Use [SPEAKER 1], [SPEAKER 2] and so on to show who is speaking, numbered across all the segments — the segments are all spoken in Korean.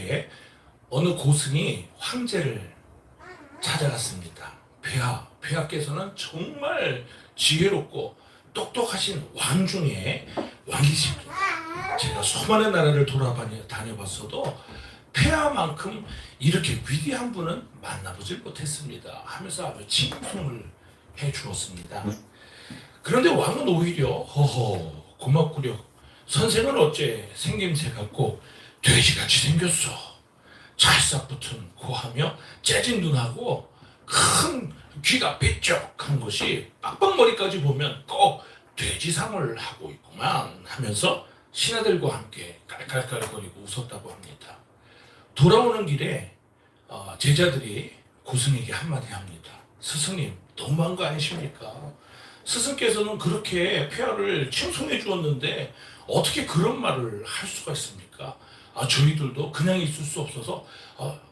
[SPEAKER 1] 그때 어느 고승이 황제를 찾아갔습니다. 폐하께서는 정말 지혜롭고 똑똑하신 왕 중에 왕이십니다. 제가 수많은 나라를 다녀봤어도 폐하만큼 이렇게 위대한 분은 만나보질 못했습니다 하면서 아주 칭송을 해주었습니다. 그런데 왕은 오히려 허허 고맙구려, 선생은 어째 생김새 같고 돼지같이 생겼어, 찰싹 붙은 코하며 째진 눈하고 큰 귀가 삐쩍한 것이 빡빡머리까지 보면 꼭 돼지상을 하고 있구만 하면서 신하들과 함께 깔깔깔거리고 웃었다고 합니다. 돌아오는 길에 제자들이 고승에게 한마디 합니다. 스승님, 너무한 거 아니십니까? 스승께서는 그렇게 폐하를 칭송해 주었는데 어떻게 그런 말을 할 수가 있습니까? 저희들도 그냥 있을 수 없어서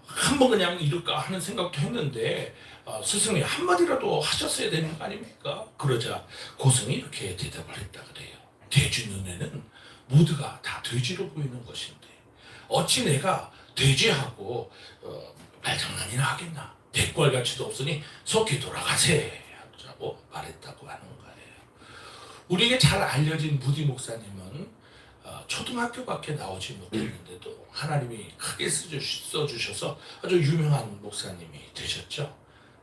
[SPEAKER 1] 한번 그냥 이럴까 하는 생각도 했는데 스승이 한마디라도 하셨어야 되는 거 아닙니까? 그러자 고승이 이렇게 대답을 했다 그래요. 돼지 눈에는 모두가 다 돼지로 보이는 것인데 어찌 내가 돼지하고 말장난이나 하겠나? 대꾸할 가치도 없으니 속히 돌아가세라고 말했다고 하는 거예요. 우리에게 잘 알려진 무디 목사님은 초등학교밖에 나오지 못했는데도 하나님이 크게 써주셔서 아주 유명한 목사님이 되셨죠.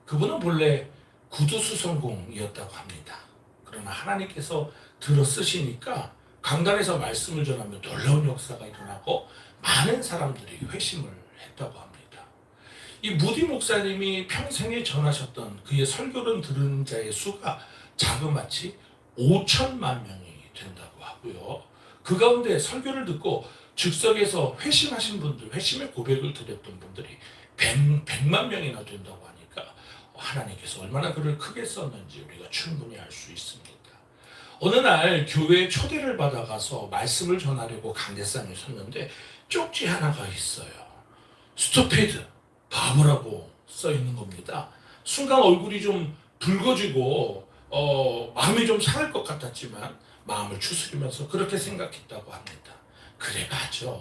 [SPEAKER 1] 그분은 본래 구두수성공이었다고 합니다. 그러나 하나님께서 들어 쓰시니까 강단에서 말씀을 전하며 놀라운 역사가 일어나고 많은 사람들이 회심을 했다고 합니다. 이 무디 목사님이 평생에 전하셨던 그의 설교를 들은 자의 수가 자그마치 5천만 명이 된다고 하고요. 그 가운데 설교를 듣고 즉석에서 회심하신 분들, 회심의 고백을 드렸던 분들이 100만 명이나 된다고 하니까 하나님께서 얼마나 그를 크게 썼는지 우리가 충분히 알 수 있습니다. 어느 날 교회에 초대를 받아가서 말씀을 전하려고 강대상에 섰는데 쪽지 하나가 있어요. 스투피드, 바보라고 써 있는 겁니다. 순간 얼굴이 좀 붉어지고 마음이 좀 상할 것 같았지만 마음을 추스리면서 그렇게 생각했다고 합니다. 그래 맞아,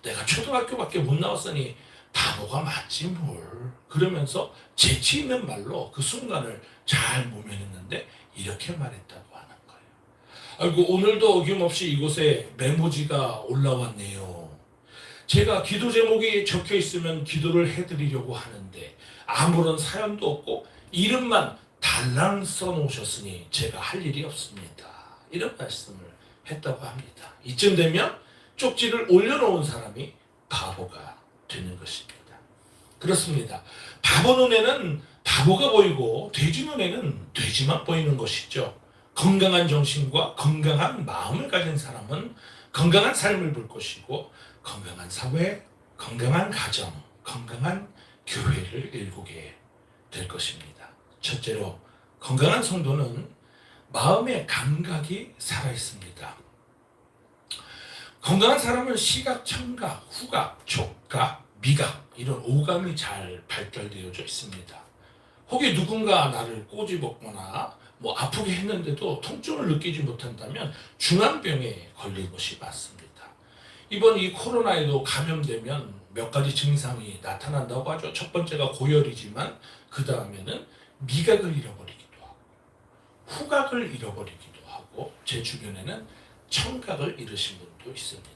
[SPEAKER 1] 내가 초등학교밖에 못 나왔으니 바보가 맞지 뭘, 그러면서 재치 있는 말로 그 순간을 잘 모면했는데 이렇게 말했다고 하는 거예요. 아이고, 오늘도 어김없이 이곳에 메모지가 올라왔네요. 제가 기도 제목이 적혀 있으면 기도를 해드리려고 하는데 아무런 사연도 없고 이름만 달랑 써놓으셨으니 제가 할 일이 없습니다. 이런 말씀을 했다고 합니다. 이쯤 되면 쪽지를 올려놓은 사람이 바보가 되는 것입니다. 그렇습니다. 바보 눈에는 바보가 보이고 돼지 눈에는 돼지만 보이는 것이죠. 건강한 정신과 건강한 마음을 가진 사람은 건강한 삶을 볼 것이고 건강한 사회, 건강한 가정, 건강한 교회를 일구게 될 것입니다. 첫째로, 건강한 성도는 마음의 감각이 살아있습니다. 건강한 사람은 시각, 청각, 후각, 촉각, 미각 이런 오감이 잘 발달되어져 있습니다. 혹시 누군가 나를 꼬집었거나 아프게 했는데도 통증을 느끼지 못한다면 중환병에 걸린 것이 맞습니다. 이번 이 코로나에도 감염되면 몇 가지 증상이 나타난다고 하죠. 첫 번째가 고열이지만 그 다음에는 미각을 잃어버리기도 하고 후각을 잃어버리기도 하고 제 주변에는 청각을 잃으신 분도 있습니다.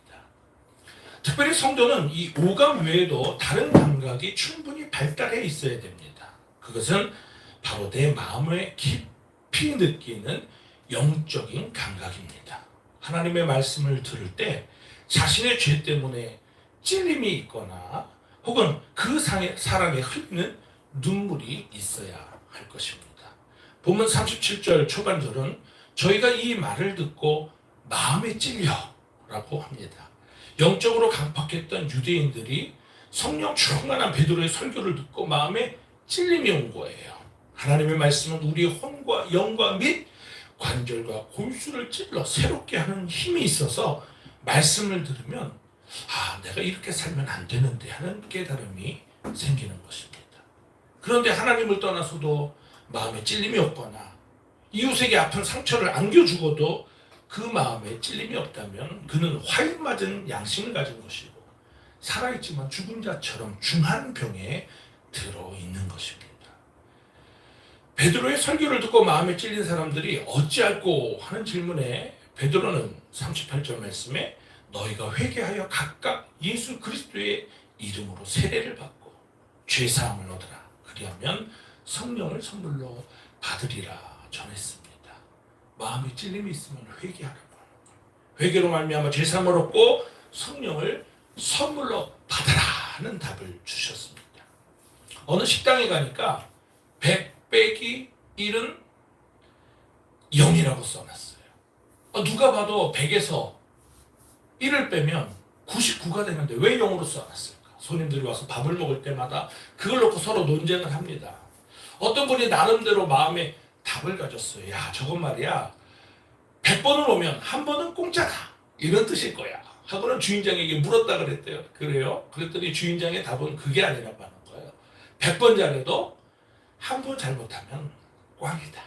[SPEAKER 1] 특별히 성도는 이 오감 외에도 다른 감각이 충분히 발달해 있어야 됩니다. 그것은 바로 내 마음을 깊이 느끼는 영적인 감각입니다. 하나님의 말씀을 들을 때 자신의 죄 때문에 찔림이 있거나 혹은 그 사람의 흘리는 눈물이 있어야 할 것입니다. 본문 37절 초반절은 저희가 이 말을 듣고 마음에 찔려 라고 합니다. 영적으로 강팍했던 유대인들이 성령 충만한 베드로의 설교를 듣고 마음에 찔림이 온 거예요. 하나님의 말씀은 우리의 혼과 영과 및 관절과 골수를 찔러 새롭게 하는 힘이 있어서 말씀을 들으면 내가 이렇게 살면 안 되는데 하는 깨달음이 생기는 것입니다. 그런데 하나님을 떠나서도 마음에 찔림이 없거나 이웃에게 아픈 상처를 안겨주고도 그 마음에 찔림이 없다면 그는 화인 맞은 양심을 가진 것이고 살아있지만 죽은 자처럼 중한 병에 들어있는 것입니다. 베드로의 설교를 듣고 마음에 찔린 사람들이 어찌할꼬 하는 질문에 베드로는 38절 말씀에 너희가 회개하여 각각 예수 그리스도의 이름으로 세례를 받고 죄사함을 얻으라. 그리하면 성령을 선물로 받으리라 전했습니다. 마음에 찔림이 있으면 회개하라고 하는 거예요. 회개로 말미암아 죄사함을 얻고 성령을 선물로 받으라는 답을 주셨습니다. 어느 식당에 가니까 100 빼기 1은 0이라고 써놨어요. 누가 봐도 100에서 1을 빼면 99가 되는데 왜 0으로 써놨을까? 손님들이 와서 밥을 먹을 때마다 그걸 놓고 서로 논쟁을 합니다. 어떤 분이 나름대로 마음에 답을 가졌어요. 야, 저건 말이야 100번을 오면 한 번은 공짜다 이런 뜻일 거야 하고는 주인장에게 물었다 그랬대요. 그래요? 그랬더니 주인장의 답은 그게 아니라고 하는 거예요. 100번 잘해도 한 번 잘못하면 꽝이다.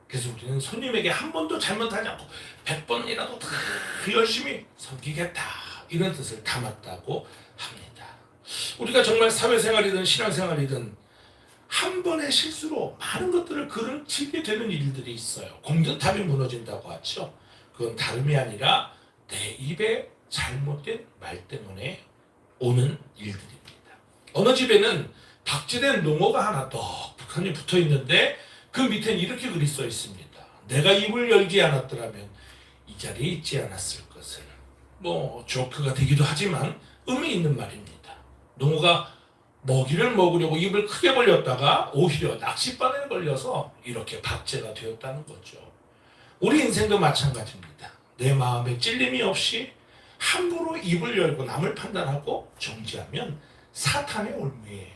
[SPEAKER 1] 그래서 우리는 손님에게 한 번도 잘못하지 않고 100번이라도 더 열심히 섬기겠다 이런 뜻을 담았다고 합니다. 우리가 정말 사회생활이든 신앙생활이든 한 번의 실수로 많은 것들을 그르치게 되는 일들이 있어요. 공든탑이 무너진다고 하죠. 그건 다름이 아니라 내 입에 잘못된 말 때문에 오는 일들입니다. 어느 집에는 박쥐된 농어가 하나 떡하니 붙어 있는데 그 밑에는 이렇게 글이 써 있습니다. 내가 입을 열지 않았더라면 이 자리에 있지 않았을 것을. 조크가 되기도 하지만 의미 있는 말입니다. 농어가 먹이를 먹으려고 입을 크게 벌렸다가 오히려 낚싯바늘에 걸려서 이렇게 박제가 되었다는 거죠. 우리 인생도 마찬가지입니다. 내 마음에 찔림이 없이 함부로 입을 열고 남을 판단하고 정지하면 사탄의 올무에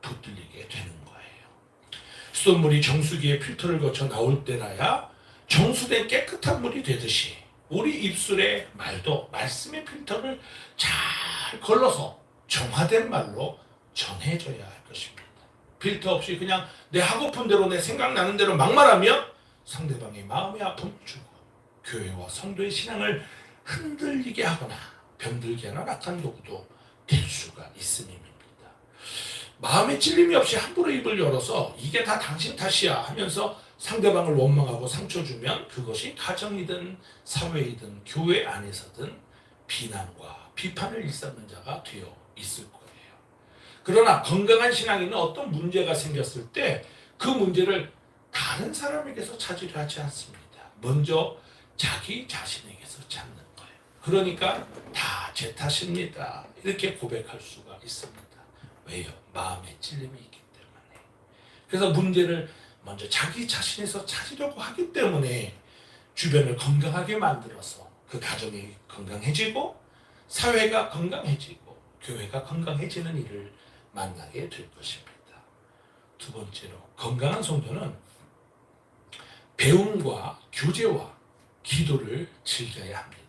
[SPEAKER 1] 붙들리게 되는 거예요. 수돗물이 정수기의 필터를 거쳐 나올 때나야 정수된 깨끗한 물이 되듯이 우리 입술의 말도 말씀의 필터를 잘 걸러서 정화된 말로 전해져야 할 것입니다. 필터 없이 그냥 내 하고픈 대로 내 생각나는 대로 막 말하면 상대방의 마음의 아픔을 주고 교회와 성도의 신앙을 흔들리게 하거나 병들게 하는 악한 도구도 될 수가 있음입니다. 마음에 찔림이 없이 함부로 입을 열어서 이게 다 당신 탓이야 하면서 상대방을 원망하고 상처 주면 그것이 가정이든 사회이든 교회 안에서든 비난과 비판을 일삼는 자가 되어 있을 거예요. 그러나 건강한 신앙인은 어떤 문제가 생겼을 때 그 문제를 다른 사람에게서 찾으려 하지 않습니다. 먼저 자기 자신에게서 찾는 거예요. 그러니까 다 제 탓입니다. 이렇게 고백할 수가 있습니다. 왜요? 마음에 찔림이 있기 때문에. 그래서 문제를 먼저 자기 자신에서 찾으려고 하기 때문에 주변을 건강하게 만들어서 그 가정이 건강해지고 사회가 건강해지고 교회가 건강해지는 일을 만나게 될 것입니다. 두 번째로 건강한 성도는 배움과 교제와 기도를 즐겨야 합니다.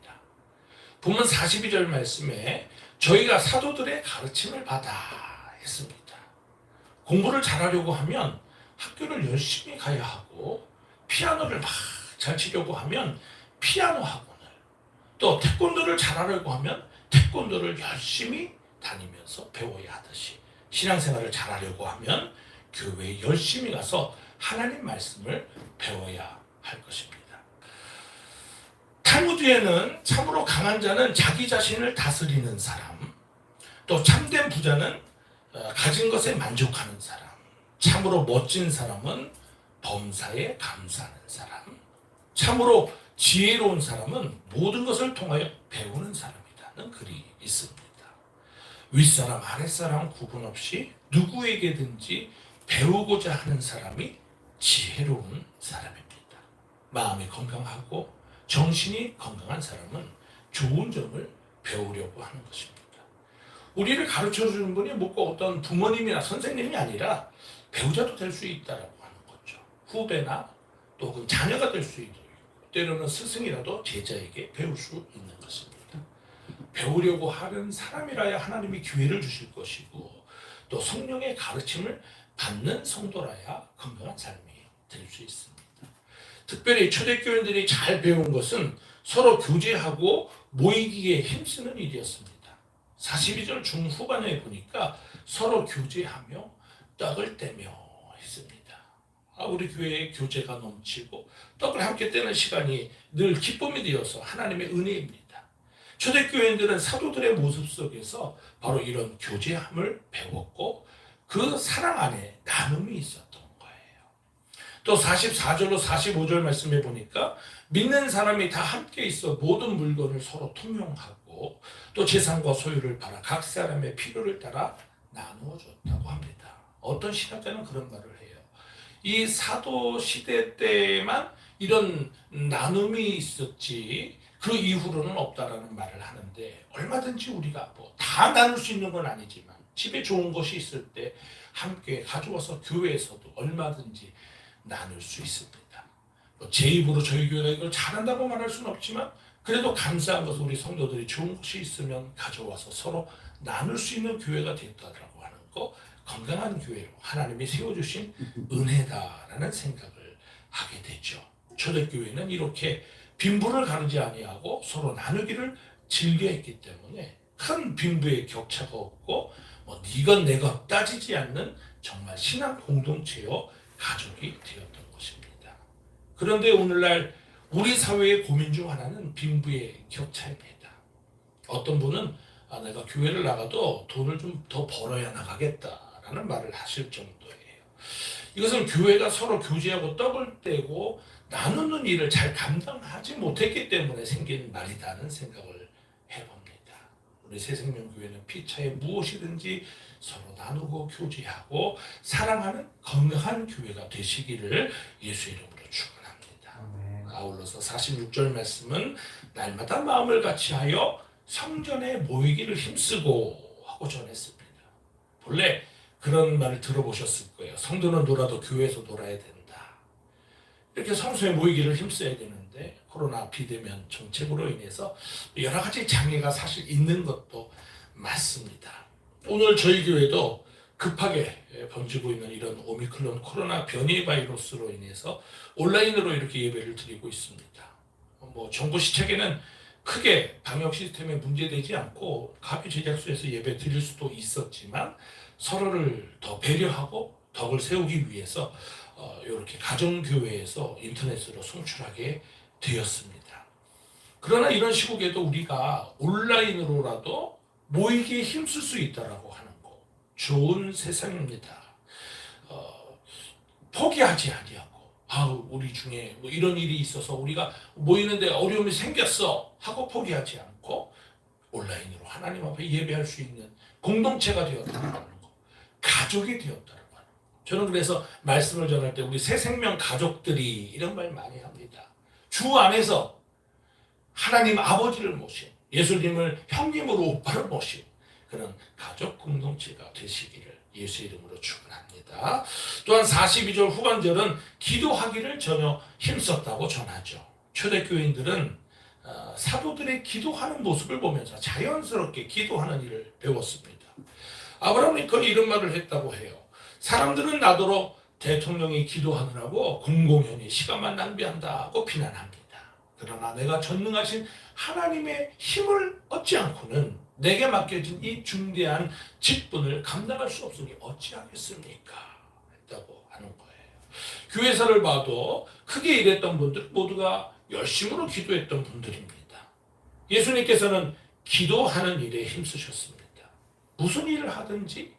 [SPEAKER 1] 본문 42절 말씀에 저희가 사도들의 가르침을 받아 했습니다. 공부를 잘하려고 하면 학교를 열심히 가야 하고 피아노를 막 잘 치려고 하면 피아노 학원을 또 태권도를 잘하려고 하면 태권도를 열심히 다니면서 배워야 하듯이 신앙생활을 잘하려고 하면 교회에 열심히 가서 하나님 말씀을 배워야 할 것입니다. 탈무드에는 참으로 강한 자는 자기 자신을 다스리는 사람, 또 참된 부자는 가진 것에 만족하는 사람, 참으로 멋진 사람은 범사에 감사하는 사람, 참으로 지혜로운 사람은 모든 것을 통하여 배우는 사람이라는 글이 있습니다. 윗사람 아랫사람 구분 없이 누구에게든지 배우고자 하는 사람이 지혜로운 사람입니다. 마음이 건강하고 정신이 건강한 사람은 좋은 점을 배우려고 하는 것입니다. 우리를 가르쳐주는 분이 꼭 어떤 부모님이나 선생님이 아니라 배우자도 될 수 있다라고 하는 거죠. 후배나 또 혹은 자녀가 될 수 있고 때로는 스승이라도 제자에게 배울 수 있는 것입니다. 배우려고 하는 사람이라야 하나님이 기회를 주실 것이고 또 성령의 가르침을 받는 성도라야 건강한 삶이 될 수 있습니다. 특별히 초대교인들이 잘 배운 것은 서로 교제하고 모이기에 힘쓰는 일이었습니다. 42절 중후반에 보니까 서로 교제하며 떡을 떼며 했습니다. 우리 교회에 교제가 넘치고 떡을 함께 떼는 시간이 늘 기쁨이 되어서 하나님의 은혜입니다. 초대교회인들은 사도들의 모습 속에서 바로 이런 교제함을 배웠고 그 사랑 안에 나눔이 있었던 거예요. 또 44절로 45절 말씀해 보니까 믿는 사람이 다 함께 있어 모든 물건을 서로 통용하고 또 재산과 소유를 팔아 각 사람의 필요를 따라 나누어 줬다고 합니다. 어떤 신학자는 그런 말을 해요. 이 사도 시대 때만 이런 나눔이 있었지 그 이후로는 없다라는 말을 하는데, 얼마든지 우리가 뭐 다 나눌 수 있는 건 아니지만 집에 좋은 것이 있을 때 함께 가져와서 교회에서도 얼마든지 나눌 수 있습니다. 제 입으로 저희 교회가 이걸 잘한다고 말할 수는 없지만 그래도 감사한 것은 우리 성도들이 좋은 것이 있으면 가져와서 서로 나눌 수 있는 교회가 되었다라고 하는 거, 건강한 교회로 하나님이 세워주신 은혜다라는 생각을 하게 되죠. 초대교회는 이렇게 빈부를 가르지 아니하고 서로 나누기를 즐겨했기 때문에 큰 빈부의 격차가 없고 네건 내건 따지지 않는 정말 신앙 공동체요 가족이 되었던 것입니다. 그런데 오늘날 우리 사회의 고민 중 하나는 빈부의 격차입니다. 어떤 분은 내가 교회를 나가도 돈을 좀 더 벌어야 나가겠다라는 말을 하실 정도예요. 이것은 교회가 서로 교제하고 떡을 떼고 나누는 일을 잘 감당하지 못했기 때문에 생긴 말이라는 생각을 해봅니다. 우리 새생명교회는 피차에 무엇이든지 서로 나누고 교제하고 사랑하는 건강한 교회가 되시기를 예수 이름으로 축원합니다. 아울러서 46절 말씀은 날마다 마음을 같이하여 성전에 모이기를 힘쓰고 하고 전했습니다. 본래 그런 말을 들어보셨을 거예요. 성도는 놀아도 교회에서 놀아야 된다. 이렇게 성소에 모이기를 힘써야 되는데 코로나 비대면 정책으로 인해서 여러 가지 장애가 사실 있는 것도 맞습니다. 오늘 저희 교회도 급하게 번지고 있는 이런 오미크론 코로나 변이 바이러스로 인해서 온라인으로 이렇게 예배를 드리고 있습니다. 정부 시책에는 크게 방역 시스템에 문제되지 않고 가비 제작소에서 예배 드릴 수도 있었지만 서로를 더 배려하고 덕을 세우기 위해서 이렇게 가정교회에서 인터넷으로 송출하게 되었습니다. 그러나 이런 시국에도 우리가 온라인으로라도 모이기에 힘쓸 수 있다라고 하는 거 좋은 세상입니다. 포기하지 아니하고 우리 중에 이런 일이 있어서 우리가 모이는데 어려움이 생겼어 하고 포기하지 않고 온라인으로 하나님 앞에 예배할 수 있는 공동체가 되었다는 거, 가족이 되었다는 거. 저는 그래서 말씀을 전할 때 우리 새생명 가족들이 이런 말 많이 합니다. 주 안에서 하나님 아버지를 모신, 예수님을 형님으로 오빠를 모신 그런 가족 공동체가 되시기를 예수 이름으로 축원합니다. 또한 42절 후반절은 기도하기를 전혀 힘썼다고 전하죠. 초대교인들은 사도들의 기도하는 모습을 보면서 자연스럽게 기도하는 일을 배웠습니다. 아브라함 링컨이 이런 말을 했다고 해요. 사람들은 나더러 대통령이 기도하느라고 공공연히 시간만 낭비한다고 비난합니다. 그러나 내가 전능하신 하나님의 힘을 얻지 않고는 내게 맡겨진 이 중대한 직분을 감당할 수 없으니 어찌하겠습니까? 했다고 하는 거예요. 교회사를 봐도 크게 일했던 분들 모두가 열심으로 기도했던 분들입니다. 예수님께서는 기도하는 일에 힘쓰셨습니다. 무슨 일을 하든지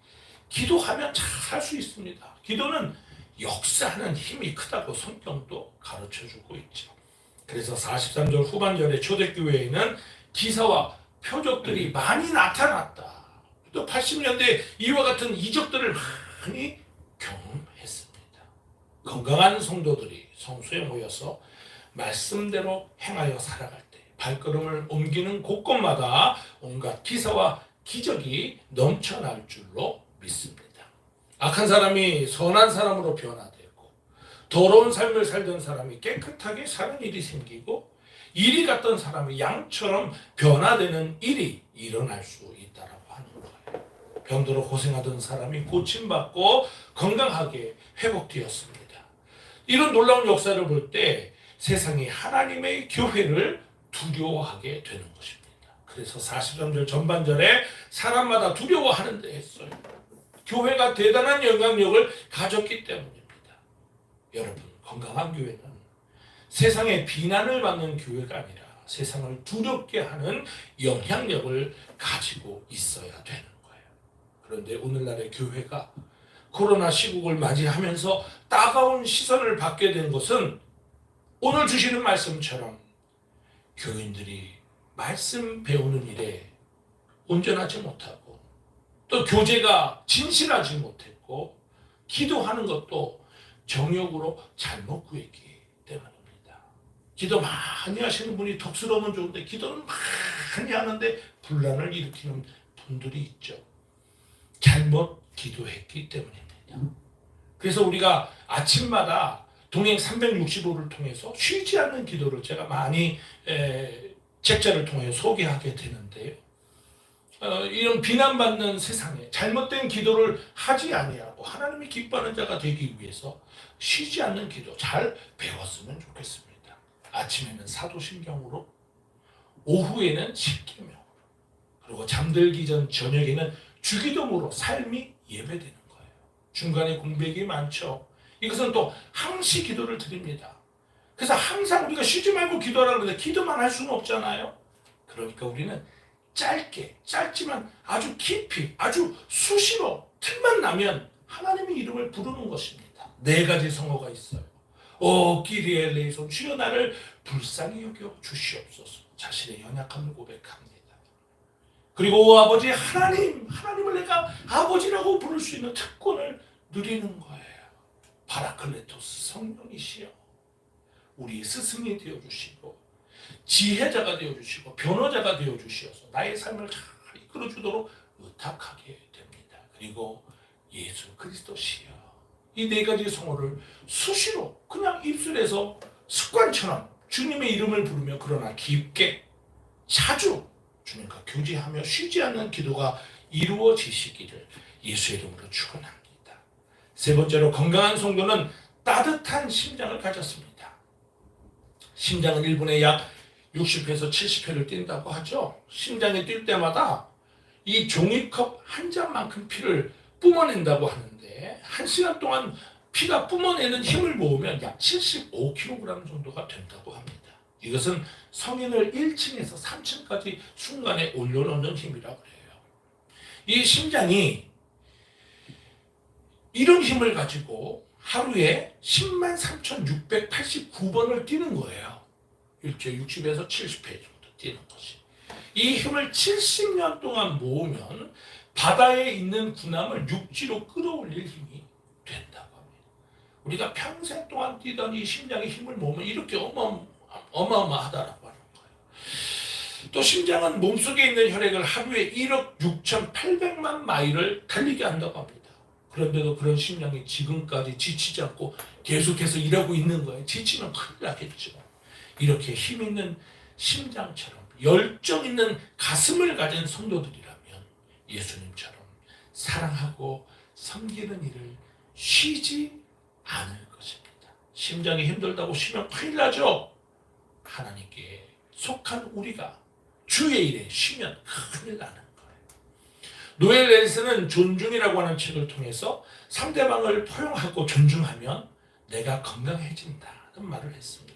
[SPEAKER 1] 기도하면 잘 할 수 있습니다. 기도는 역사하는 힘이 크다고 성경도 가르쳐주고 있죠. 그래서 43절 후반절에 초대교회에는 기사와 표적들이 많이 나타났다. 또 80년대 이와 같은 이적들을 많이 경험했습니다. 건강한 성도들이 성소에 모여서 말씀대로 행하여 살아갈 때 발걸음을 옮기는 곳곳마다 온갖 기사와 기적이 넘쳐날 줄로 믿습니다. 악한 사람이 선한 사람으로 변화되고 더러운 삶을 살던 사람이 깨끗하게 사는 일이 생기고 이리 갔던 사람이 양처럼 변화되는 일이 일어날 수 있다고 하는 거예요. 병들어 고생하던 사람이 고침받고 건강하게 회복되었습니다. 이런 놀라운 역사를 볼 때 세상이 하나님의 교회를 두려워하게 되는 것입니다. 그래서 43절 전반절에 사람마다 두려워하는 데 했어요. 교회가 대단한 영향력을 가졌기 때문입니다. 여러분, 건강한 교회는 세상의 비난을 받는 교회가 아니라 세상을 두렵게 하는 영향력을 가지고 있어야 되는 거예요. 그런데 오늘날의 교회가 코로나 시국을 맞이하면서 따가운 시선을 받게 된 것은 오늘 주시는 말씀처럼 교인들이 말씀 배우는 일에 온전하지 못하고 또 교제가 진실하지 못했고 기도하는 것도 정욕으로 잘못 구했기 때문입니다. 기도 많이 하시는 분이 덕스러우면 좋은데 기도는 많이 하는데 분란을 일으키는 분들이 있죠. 잘못 기도했기 때문입니다. 그래서 우리가 아침마다 동행 365를 통해서 쉬지 않는 기도를 제가 많이 책자를 통해 소개하게 되는데요. 이런 비난받는 세상에 잘못된 기도를 하지 아니하고 하나님이 기뻐하는 자가 되기 위해서 쉬지 않는 기도 잘 배웠으면 좋겠습니다. 아침에는 사도신경으로, 오후에는 십계명으로, 그리고 잠들기 전 저녁에는 주기도문으로 삶이 예배되는 거예요. 중간에 공백이 많죠. 이것은 또 항시 기도를 드립니다. 그래서 항상 우리가 쉬지 말고 기도하라고 하는데 기도만 할 수는 없잖아요. 그러니까 우리는 짧지만 아주 깊이, 아주 수시로 틈만 나면 하나님의 이름을 부르는 것입니다. 4가지 성어가 있어요. 오 끼리 엘레이손, 주여 나를 불쌍히 여겨 주시옵소서. 자신의 연약함을 고백합니다. 그리고 오 아버지 하나님을 내가 아버지라고 부를 수 있는 특권을 누리는 거예요. 파라클레토스 성령이시여 우리 스승이 되어주시고 지혜자가 되어주시고 변호자가 되어주시어서 나의 삶을 잘 이끌어주도록 의탁하게 됩니다. 그리고 예수 그리스도시여, 이 4가지 성어를 수시로 그냥 입술에서 습관처럼 주님의 이름을 부르며 그러나 깊게 자주 주님과 교제하며 쉬지 않는 기도가 이루어지시기를 예수의 이름으로 축원합니다. 3번째로 건강한 성도는 따뜻한 심장을 가졌습니다. 심장은 1분에 약 60회에서 70회를 뛴다고 하죠. 심장이 뛸 때마다 이 종이컵 한 잔만큼 피를 뿜어낸다고 하는데 1시간 동안 피가 뿜어내는 힘을 모으면 약 75kg 정도가 된다고 합니다. 이것은 성인을 1층에서 3층까지 순간에 올려놓는 힘이라고 해요. 이 심장이 이런 힘을 가지고 하루에 103,689번을 뛰는 거예요. 일주일에 60에서 70회 정도 뛰는 것이. 이 힘을 70년 동안 모으면 바다에 있는 군함을 육지로 끌어올릴 힘이 된다고 합니다. 우리가 평생 동안 뛰던 이 심장의 힘을 모으면 이렇게 어마어마하다라고 하는 거예요. 또 심장은 몸속에 있는 혈액을 하루에 1억 6,800만 마일을 달리게 한다고 합니다. 그런데도 그런 심장이 지금까지 지치지 않고 계속해서 일하고 있는 거예요. 지치면 큰일 나겠죠. 이렇게 힘 있는 심장처럼 열정 있는 가슴을 가진 성도들이라면 예수님처럼 사랑하고 섬기는 일을 쉬지 않을 것입니다. 심장이 힘들다고 쉬면 큰일 나죠. 하나님께 속한 우리가 주의 일에 쉬면 큰일 나는 거예요. 노엘 랜스는 존중이라고 하는 책을 통해서 상대방을 포용하고 존중하면 내가 건강해진다는 말을 했습니다.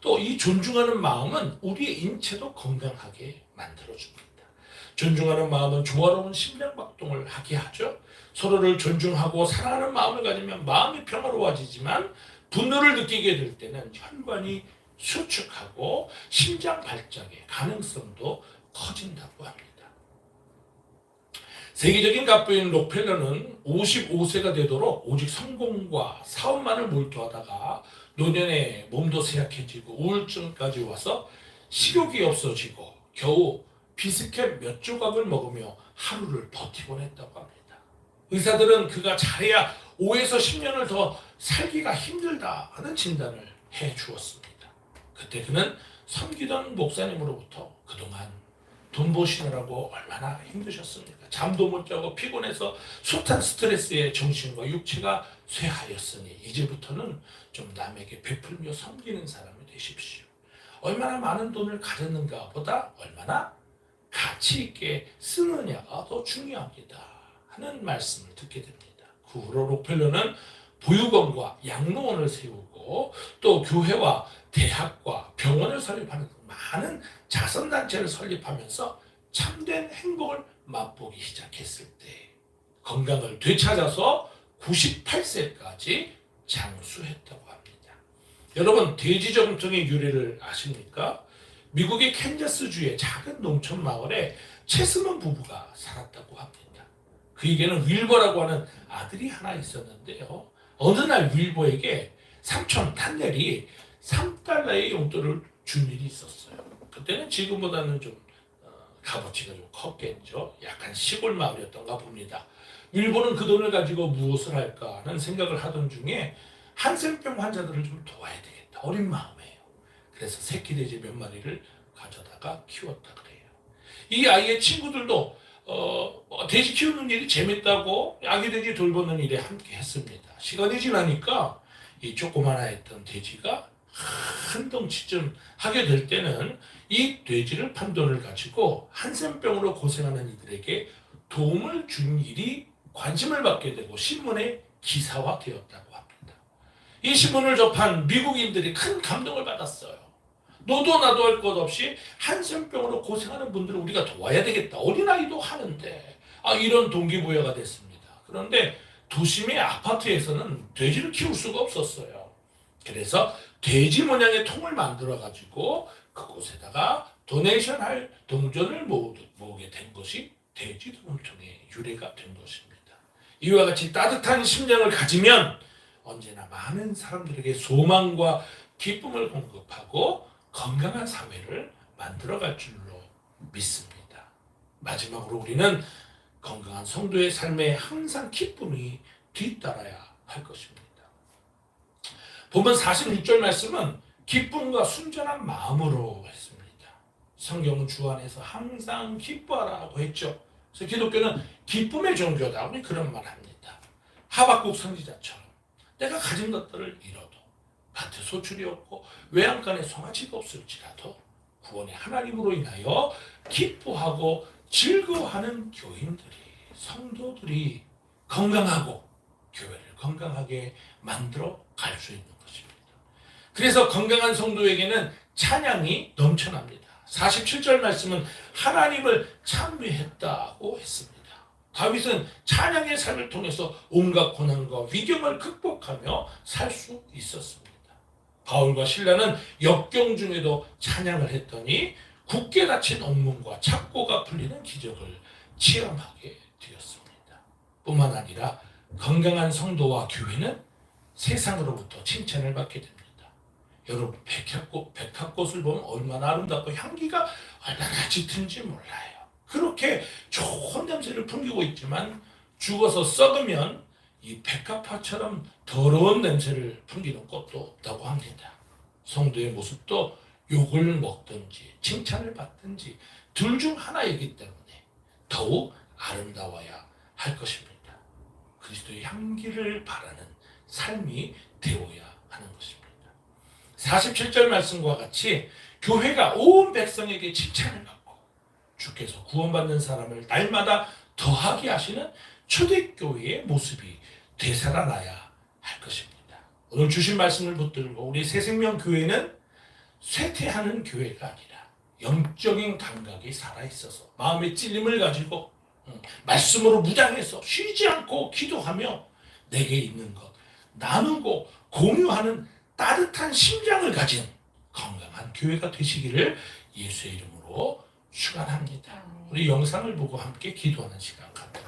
[SPEAKER 1] 또 이 존중하는 마음은 우리의 인체도 건강하게 만들어줍니다. 존중하는 마음은 조화로운 심장박동을 하게 하죠. 서로를 존중하고 사랑하는 마음을 가지면 마음이 평화로워지지만 분노를 느끼게 될 때는 혈관이 수축하고 심장 발작의 가능성도 커진다고 합니다. 세계적인 갑부인 록펠러는 55세가 되도록 오직 성공과 사업만을 몰두하다가 노년에 몸도 쇠약해지고 우울증까지 와서 식욕이 없어지고 겨우 비스켓 몇 조각을 먹으며 하루를 버티곤 했다고 합니다. 의사들은 그가 잘해야 5에서 10년을 더 살기가 힘들다는 진단을 해 주었습니다. 그때 그는 섬기던 목사님으로부터 그동안 돈 버시느라고 얼마나 힘드셨습니까? 잠도 못 자고 피곤해서 숱한 스트레스에 정신과 육체가 쇠하였으니 이제부터는 좀 남에게 베풀며 섬기는 사람이 되십시오. 얼마나 많은 돈을 가졌는가 보다 얼마나 가치 있게 쓰느냐가 더 중요합니다 하는 말씀을 듣게 됩니다. 그 후로 록펠러는 보육원과 양로원을 세우고 또 교회와 대학과 병원을 설립하는 많은 자선단체를 설립하면서 참된 행복을 맛보기 시작했을 때 건강을 되찾아서 98세까지 장수했다고 합니다. 여러분, 돼지 저금통의 유래를 아십니까? 미국의 캔자스주의 작은 농촌 마을에 체스먼 부부가 살았다고 합니다. 그에게는 윌버라고 하는 아들이 하나 있었는데요. 어느 날 윌버에게 삼촌 탄넬이 $3의 용돈을 준 일이 있었어요. 그때는 지금보다는 좀 값어치가 좀 컸겠죠. 약간 시골 마을이었던가 봅니다. 윌버는 그 돈을 가지고 무엇을 할까 하는 생각을 하던 중에 한센병 환자들을 좀 도와야 되겠다. 어린 마음이에요. 그래서 새끼 돼지 몇 마리를 가져다가 키웠다 그래요. 이 아이의 친구들도 돼지 키우는 일이 재밌다고 아기 돼지 돌보는 일에 함께 했습니다. 시간이 지나니까 이 조그마했던 돼지가 한 덩치쯤 하게 될 때는 이 돼지를 판 돈을 가지고 한센병으로 고생하는 이들에게 도움을 준 일이 관심을 받게 되고 신문에 기사화되었다고 합니다. 이 신문을 접한 미국인들이 큰 감동을 받았어요. 너도 나도 할 것 없이 한센병으로 고생하는 분들을 우리가 도와야 되겠다. 어린아이도 하는데 이런 동기부여가 됐습니다. 그런데 도심의 아파트에서는 돼지를 키울 수가 없었어요. 그래서 돼지 모양의 통을 만들어 가지고 그곳에다가 도네이션 할 동전을 모으게 된 것이 돼지 저금통의 유래가 된 것입니다. 이와 같이 따뜻한 심장을 가지면 언제나 많은 사람들에게 소망과 기쁨을 공급하고 건강한 사회를 만들어갈 줄로 믿습니다. 마지막으로 우리는 건강한 성도의 삶에 항상 기쁨이 뒤따라야 할 것입니다. 본문 46절 말씀은 기쁨과 순전한 마음으로 했습니다. 성경은 주 안에서 항상 기뻐하라고 했죠. 그래서 기독교는 기쁨의 종교다. 우리 그런 말 합니다. 하박국 선지자처럼 내가 가진 것들을 잃어도 밭에 소출이 없고 외양간에 송아지가 없을지라도 구원의 하나님으로 인하여 기뻐하고 즐거워하는 교인들이 성도들이 건강하고 교회를 건강하게 만들어 갈 수 있는 것입니다. 그래서 건강한 성도에게는 찬양이 넘쳐납니다. 47절 말씀은 하나님을 찬미했다고 했습니다. 다윗은 찬양의 삶을 통해서 온갖 고난과 위경을 극복하며 살 수 있었습니다. 바울과 실라는 역경 중에도 찬양을 했더니 굳게 닫힌 옥문과 착고가 풀리는 기적을 체험하게 되었습니다. 뿐만 아니라 건강한 성도와 교회는 세상으로부터 칭찬을 받게 됩니다. 여러분, 백합꽃을 보면 얼마나 아름답고 향기가 얼마나 짙은지 몰라요. 그렇게 좋은 냄새를 풍기고 있지만 죽어서 썩으면 이 백합화처럼 더러운 냄새를 풍기는 꽃도 없다고 합니다. 성도의 모습도 욕을 먹든지 칭찬을 받든지 둘 중 하나이기 때문에 더욱 아름다워야 할 것입니다. 그리스도의 향기를 바라는 삶이 되어야 하는 것입니다. 47절 말씀과 같이 교회가 온 백성에게 칭찬을 받고 주께서 구원받는 사람을 날마다 더하게 하시는 초대교회의 모습이 되살아나야 할 것입니다. 오늘 주신 말씀을 붙들고 우리 새생명교회는 쇠퇴하는 교회가 아니라 영적인 감각이 살아있어서 마음의 찔림을 가지고 말씀으로 무장해서 쉬지 않고 기도하며 내게 있는 것 나누고 공유하는 따뜻한 심장을 가진 건강한 교회가 되시기를 예수의 이름으로 축원합니다. 우리 영상을 보고 함께 기도하는 시간 갖도록